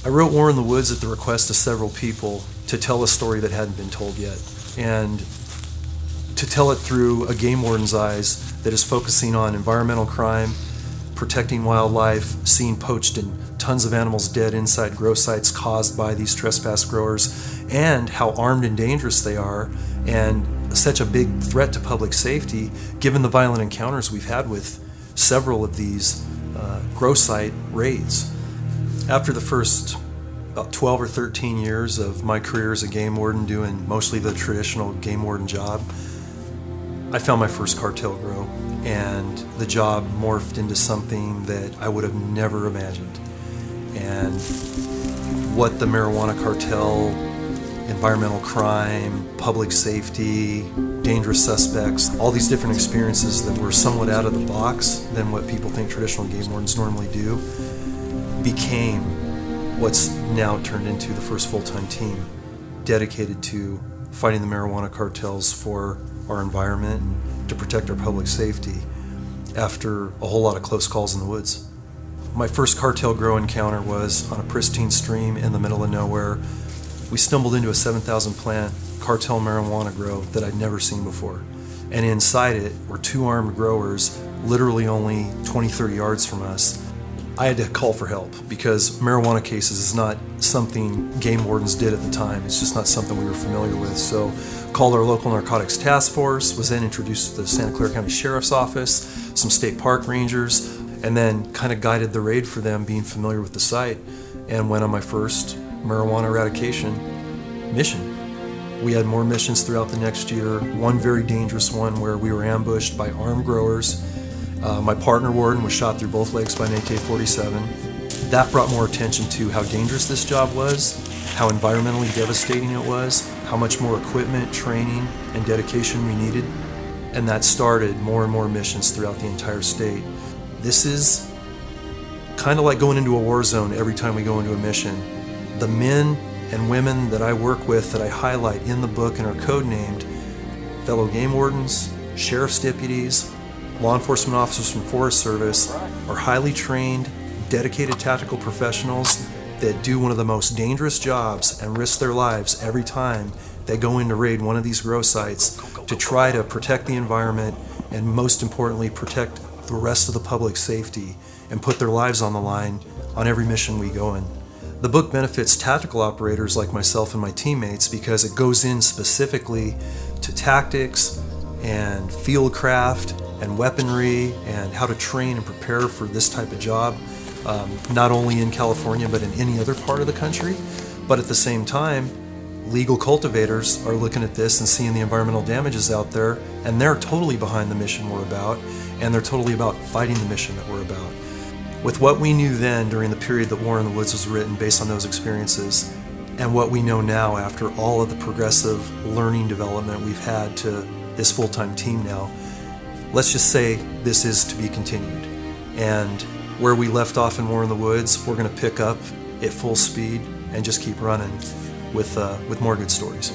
I wrote War in the Woods at the request of several people to tell a story that hadn't been told yet, and to tell it through a game warden's eyes that is focusing on environmental crime, protecting wildlife, seeing poached and tons of animals dead inside grow sites caused by these trespass growers, and how armed and dangerous they are, and such a big threat to public safety given the violent encounters we've had with several of these grow site raids. After the first about 12 or 13 years of my career as a game warden doing mostly the traditional game warden job, I found my first cartel grow, and the job morphed into something that I would have never imagined. And what the marijuana cartel, environmental crime, public safety, dangerous suspects, all these different experiences that were somewhat out of the box than what people think traditional game wardens normally do, became what's now turned into the first full-time team dedicated to fighting the marijuana cartels for our environment and to protect our public safety after a whole lot of close calls in the woods. My first cartel grow encounter was on a pristine stream in the middle of nowhere. We stumbled into a 7,000 plant cartel marijuana grow that I'd never seen before. And inside it were two armed growers, literally only 20, 30 yards from us. I had to call for help because marijuana cases is not something game wardens did at the time. It's just not something we were familiar with. So called our local narcotics task force, was then introduced to the Santa Clara County Sheriff's Office, some state park rangers, and then kind of guided the raid for them, being familiar with the site, and went on my first marijuana eradication mission. We had more missions throughout the next year, one very dangerous one where we were ambushed by armed growers. My partner warden was shot through both legs by an AK-47. That brought more attention to how dangerous this job was, how environmentally devastating it was, how much more equipment, training, and dedication we needed. And that started more and more missions throughout the entire state. This is kind of like going into a war zone every time we go into a mission. The men and women that I work with, that I highlight in the book and are codenamed fellow game wardens, sheriff's deputies, law enforcement officers from Forest Service, are highly trained, dedicated tactical professionals that do one of the most dangerous jobs and risk their lives every time they go in to raid one of these grow sites to try to protect the environment and, most importantly, protect the rest of the public safety and put their lives on the line on every mission we go in. The book benefits tactical operators like myself and my teammates because it goes in specifically to tactics and field craft and weaponry and how to train and prepare for this type of job, not only in California but in any other part of the country. But at the same time, legal cultivators are looking at this and seeing the environmental damages out there, and they're totally behind the mission we're about, and they're totally about fighting the mission that we're about. With what we knew then during the period that War in the Woods was written based on those experiences, and what we know now after all of the progressive learning development we've had to this full-time team now, let's just say this is to be continued. And where we left off in War in the Woods, we're going to pick up at full speed and just keep running with more good stories.